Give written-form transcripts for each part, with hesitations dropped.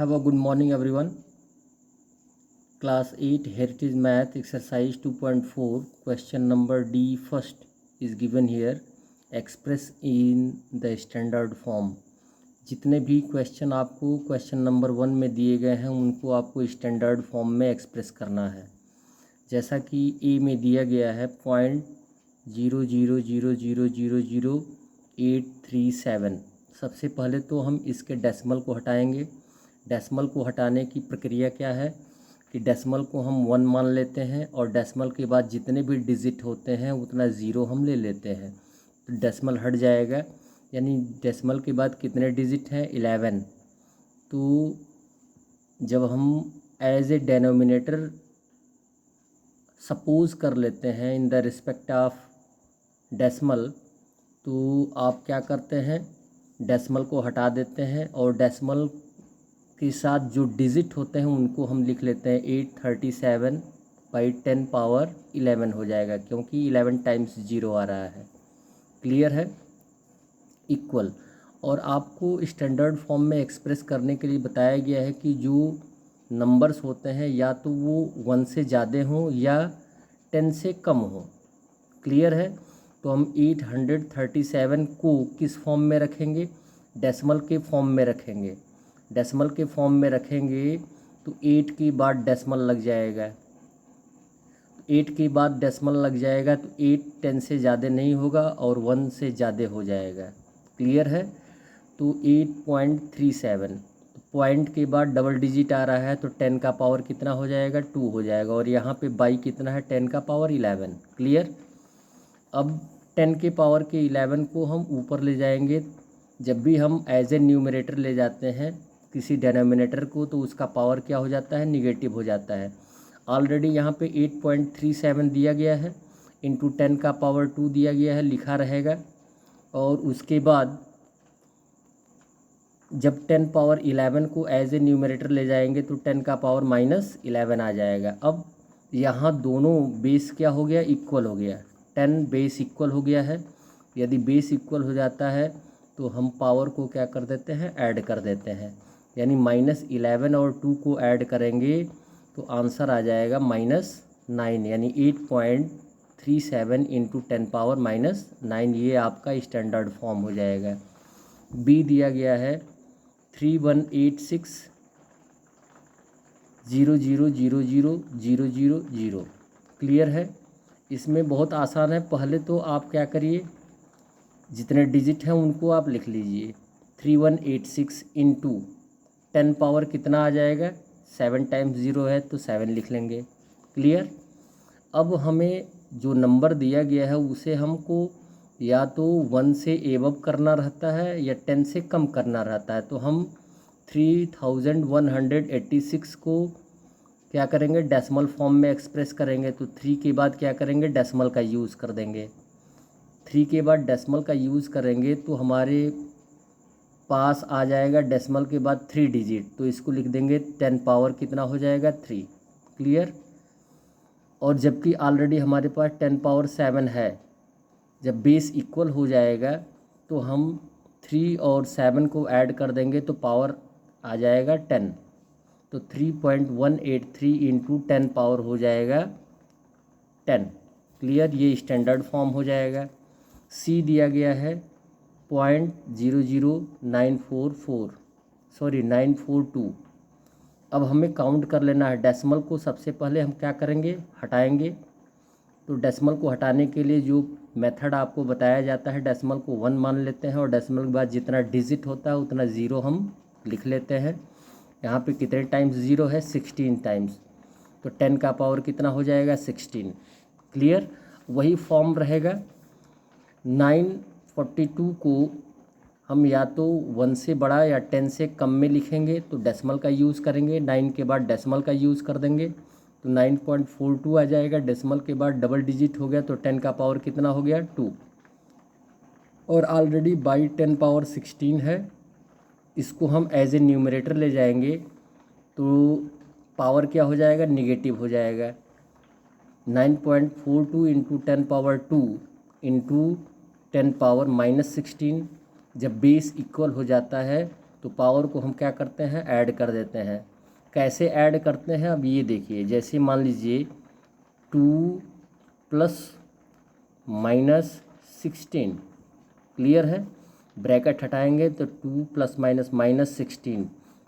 Have a good morning everyone. Class 8 Heritage Math exercise 2.4 question number D first is given here. Express in the standard form. जितने भी question आपको question number 1 में दिए गए हैं उनको आपको स्टैंडर्ड फॉर्म में एक्सप्रेस करना है। जैसा कि ए में दिया गया है 0.00000837। सबसे पहले तो हम इसके डेसिमल को हटाएंगे। डेसिमल को हटाने की प्रक्रिया क्या है कि डेसिमल को हम 1 मान लेते हैं और डेसिमल के बाद जितने भी डिजिट होते हैं उतना ज़ीरो हम ले लेते हैं, तो डेसिमल हट जाएगा। यानी डेसिमल के बाद कितने डिजिट हैं 11। तो जब हम एज ए डेनोमिनेटर सपोज कर लेते हैं in the respect of decimal, तो आप क्या करते हैं डेसिमल को हटा देते हैं और डेसिमल के साथ जो डिजिट होते हैं उनको हम लिख लेते हैं 837/10⁻11 हो जाएगा, क्योंकि 11 टाइम्स 0 आ रहा है। क्लियर है? इक्वल। और आपको स्टैंडर्ड फॉर्म में एक्सप्रेस करने के लिए बताया गया है कि जो नंबर्स होते हैं या तो वो 1 से ज़्यादा हों या 10 से कम हो। क्लियर है? तो हम 837 को किस फॉर्म में रखेंगे? डेसिमल के फॉर्म में रखेंगे। डेसिमल के फॉर्म में रखेंगे तो 8 के बाद डेसिमल लग जाएगा। 8 के बाद डेसिमल लग जाएगा तो 8 10 से ज़्यादा नहीं होगा और 1 से ज़्यादा हो जाएगा। क्लियर है? तो 8.37 पॉइंट के बाद डबल डिजिट आ रहा है तो 10 का पावर कितना हो जाएगा 2 हो जाएगा, और यहाँ पे बाई कितना है 10 का पावर 11। क्लियर? अब 10 के पावर के 11 को हम ऊपर ले जाएंगे। जब भी हम एज ए न्यूमरेटर ले जाते हैं किसी डेनोमिनेटर को तो उसका पावर क्या हो जाता है निगेटिव हो जाता है। ऑलरेडी यहाँ पे 8.37 दिया गया है इंटू 10 का पावर 2 दिया गया है, लिखा रहेगा। और उसके बाद जब 10 पावर 11 को एज ए न्यूमरेटर ले जाएंगे तो 10 का पावर -11 आ जाएगा। अब यहाँ दोनों बेस क्या हो गया इक्वल हो गया, 10 बेस इक्वल हो गया है। यदि बेस इक्वल हो जाता है तो हम पावर को क्या कर देते हैं ऐड कर देते हैं, यानी -11 और 2 को ऐड करेंगे तो आंसर आ जाएगा -9, यानी 8.37 इंटू 10 पावर -9। ये आपका स्टैंडर्ड फॉर्म हो जाएगा। बी दिया गया है 3186000000। क्लियर है? इसमें बहुत आसान है। पहले तो आप क्या करिए जितने डिजिट हैं उनको आप लिख लीजिए। 3186 इंटू 10 पावर कितना आ जाएगा 7 टाइम्स 0 है तो 7 लिख लेंगे। क्लियर? अब हमें जो नंबर दिया गया है उसे हमको या तो 1 से एबव करना रहता है या 10 से कम करना रहता है। तो हम 3186 को क्या करेंगे डेसिमल फॉर्म में एक्सप्रेस करेंगे। तो 3 के बाद क्या करेंगे डेसिमल का यूज़ कर देंगे। 3 के बाद डेसिमल का यूज़ करेंगे तो हमारे पास आ जाएगा डेसिमल के बाद 3 डिजिट, तो इसको लिख देंगे 10 पावर कितना हो जाएगा 3। क्लियर? और जबकि ऑलरेडी हमारे पास 10 पावर 7 है। जब बेस इक्वल हो जाएगा तो हम 3 और 7 को ऐड कर देंगे तो पावर आ जाएगा 10। तो 3.183 इंटू 10 पावर हो जाएगा 10। क्लियर? ये स्टैंडर्ड फॉर्म हो जाएगा। सी दिया गया है 942। अब हमें काउंट कर लेना है। डेसिमल को सबसे पहले हम क्या करेंगे हटाएंगे। तो डेसिमल को हटाने के लिए जो मेथड आपको बताया जाता है, डेसिमल को 1 मान लेते हैं और डेसिमल के बाद जितना डिजिट होता है उतना 0 हम लिख लेते हैं। यहाँ पे कितने टाइम्स 0 है 16 टाइम्स, तो 10 का पावर कितना हो जाएगा 16। क्लियर? वही फॉर्म रहेगा। 942 को हम या तो 1 से बड़ा या 10 से कम में लिखेंगे तो डेसिमल का यूज़ करेंगे। 9 के बाद डेसिमल का यूज़ कर देंगे तो 9.42 आ जाएगा। डेसिमल के बाद डबल डिजिट हो गया तो 10 का पावर कितना हो गया 2, और ऑलरेडी बाई 10 पावर 16 है। इसको हम एज ए न्यूमरेटर ले जाएंगे तो पावर क्या हो जाएगा निगेटिव हो जाएगा। 9.42 इंटू 10 पावर 2 इंटू 10 पावर -16। जब बेस इक्वल हो जाता है तो पावर को हम क्या करते हैं, ऐड कर देते हैं। कैसे ऐड करते हैं अब ये देखिए, जैसे मान लीजिए 2 प्लस माइनस 16, क्लियर है, ब्रैकेट हटाएंगे तो 2 प्लस माइनस माइनस 16।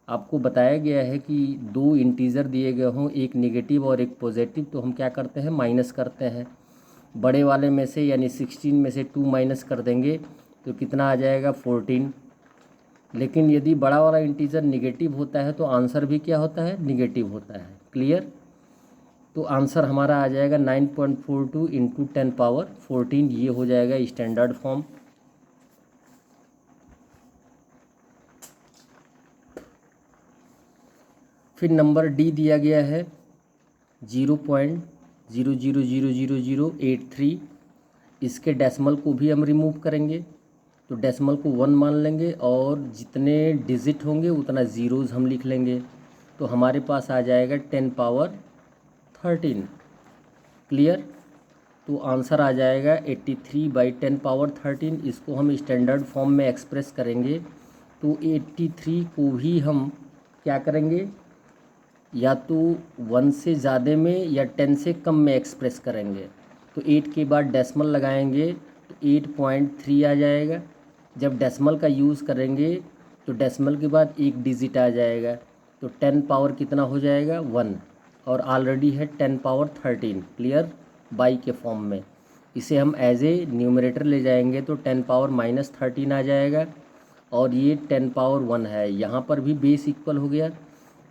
आपको बताया गया है कि दो इंटीजर दिए गए हों, एक नेगेटिव और एक पॉजिटिव, तो हम क्या करते हैं, माइनस करते हैं। बड़े वाले में से यानी 16 में से 2 माइनस कर देंगे तो कितना आ जाएगा, 14। लेकिन यदि बड़ा वाला इंटीजर निगेटिव होता है तो आंसर भी क्या होता है, निगेटिव होता है, क्लियर। तो आंसर हमारा आ जाएगा 9.42 इंटू 10 पावर 14, ये हो जाएगा स्टैंडर्ड फॉर्म। फिर नंबर डी दिया गया है 0.000083। इसके डेसिमल को भी हम रिमूव करेंगे, तो डेसिमल को 1 मान लेंगे और जितने डिजिट होंगे उतना ज़ीरोज़ हम लिख लेंगे, तो हमारे पास आ जाएगा 10 पावर 13, क्लियर। तो आंसर आ जाएगा 83/10 पावर 13। इसको हम स्टैंडर्ड फॉर्म में एक्सप्रेस करेंगे तो 83 को भी हम क्या करेंगे, या तो 1 से ज़्यादा में या 10 से कम में एक्सप्रेस करेंगे। तो 8 के बाद डेसिमल लगाएंगे तो 8.3 आ जाएगा। जब डेसिमल का यूज़ करेंगे तो डेसिमल के बाद एक डिजिट आ जाएगा, तो 10 पावर कितना हो जाएगा, 1, और ऑलरेडी है 10 पावर 13, क्लियर, बाई के फॉर्म में। इसे हम एज ए न्यूमरेटर ले जाएंगे तो 10 पावर -13 आ जाएगा, और ये 10 पावर 1 है, यहाँ पर भी बेस इक्वल हो गया,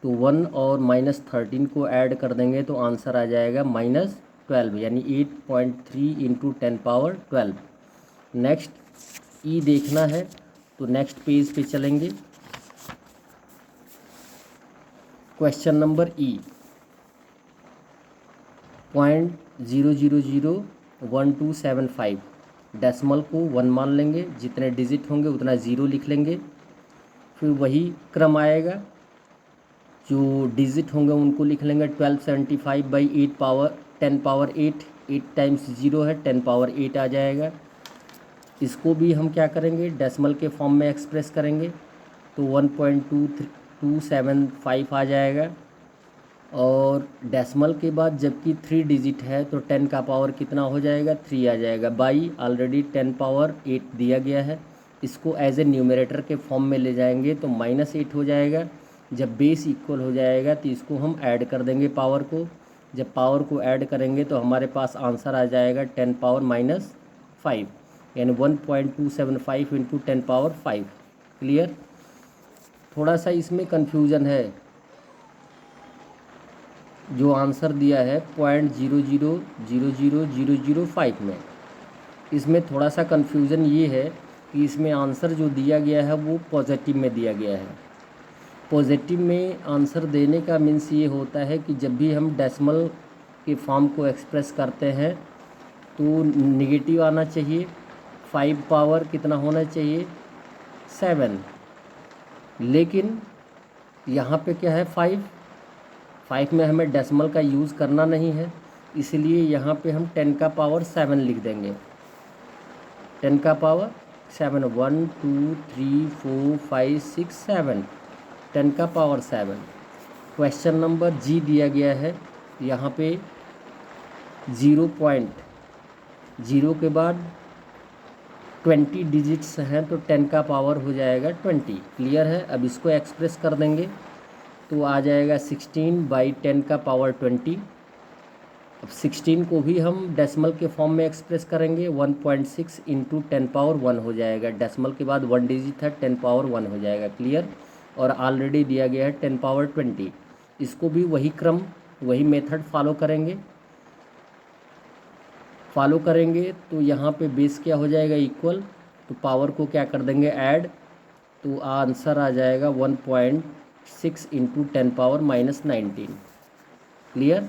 तो 1 और -13 को ऐड कर देंगे तो आंसर आ जाएगा -12, यानी 8.3 इंटू 10 पावर 12। नेक्स्ट ई देखना है तो नेक्स्ट पेज पे चलेंगे। क्वेश्चन नंबर ई, 0.0001275, डेसिमल को 1 मान लेंगे, जितने डिजिट होंगे उतना ज़ीरो लिख लेंगे। फिर वही क्रम आएगा, जो डिजिट होंगे उनको लिख लेंगे 1275/8 पावर 10 पावर 8, 8 टाइम्स 0 है, 10 पावर 8 आ जाएगा। इसको भी हम क्या करेंगे, डेसिमल के फॉर्म में एक्सप्रेस करेंगे तो 1.2275 आ जाएगा, और डेसिमल के बाद जबकि 3 डिजिट है तो 10 का पावर कितना हो जाएगा, 3 आ जाएगा, बाई ऑलरेडी 10 पावर 8 दिया गया है। इसको एज ए न्यूमरेटर के फॉर्म में ले जाएंगे तो -8 हो जाएगा। जब बेस इक्वल हो जाएगा तो इसको हम ऐड कर देंगे पावर को। जब पावर को ऐड करेंगे तो हमारे पास आंसर आ जाएगा 10 पावर -5, यानी 1.275 इंटू 10 पावर 5, क्लियर। थोड़ा सा इसमें कन्फ्यूज़न है, जो आंसर दिया है 0.000005 में, इसमें थोड़ा सा कन्फ्यूज़न ये है कि इसमें आंसर जो दिया गया है वो पॉजिटिव में दिया गया है। पॉजिटिव में आंसर देने का मीन्स ये होता है कि जब भी हम डेसिमल के फॉर्म को एक्सप्रेस करते हैं तो नेगेटिव आना चाहिए, 5 पावर कितना होना चाहिए, 7, लेकिन यहाँ पे क्या है, 5 में हमें डेसिमल का यूज़ करना नहीं है, इसलिए यहाँ पे हम 10 का पावर 7 लिख देंगे। 10 का पावर 7, 1 2 3 4 5 6 7, 10 का पावर 7। क्वेश्चन नंबर जी दिया गया है, यहाँ पे 0.0 के बाद 20 डिजिट्स हैं तो 10 का पावर हो जाएगा 20, क्लियर है। अब इसको एक्सप्रेस कर देंगे तो आ जाएगा 16/10 का पावर 20। अब 16 को भी हम डेसिमल के फॉर्म में एक्सप्रेस करेंगे, 1.6 इंटू 10 पावर 1 हो जाएगा, डेसिमल के बाद 1 डिजिट है, 10 पावर 1 हो जाएगा, क्लियर। और ऑलरेडी दिया गया है 10 पावर 20। इसको भी वही क्रम, वही मेथड फॉलो करेंगे तो यहाँ पे बेस क्या हो जाएगा, इक्वल, तो पावर को क्या कर देंगे, ऐड, तो आंसर आ जाएगा 1.6 इंटू 10 पावर -19, क्लियर।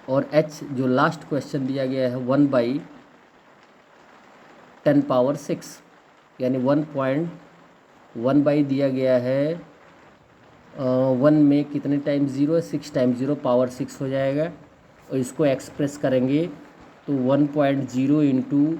और एच जो लास्ट क्वेश्चन दिया गया है 1/10 पावर 6, यानी 1.1 दिया गया है, 1 में कितने टाइम्स 0 है, 6 टाइम्स 0, पावर 6 हो जाएगा। और इसको एक्सप्रेस करेंगे तो 1.0 इंटू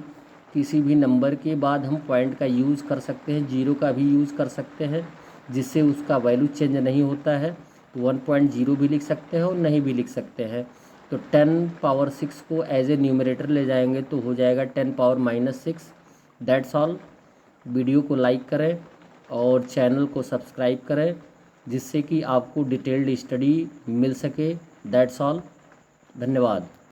किसी भी नंबर के बाद हम पॉइंट का यूज़ कर सकते हैं, जीरो का भी यूज़ कर सकते हैं, जिससे उसका वैल्यू चेंज नहीं होता है। तो 1.0 भी लिख सकते हैं और नहीं भी लिख सकते हैं। तो 10⁻6 को एज ए न्यूमरेटर ले जाएंगे तो हो जाएगा 10⁻⁻6। That's all. वीडियो को लाइक करें और चैनल को सब्सक्राइब करें, जिससे कि आपको डिटेल्ड स्टडी मिल सके। That's all. धन्यवाद।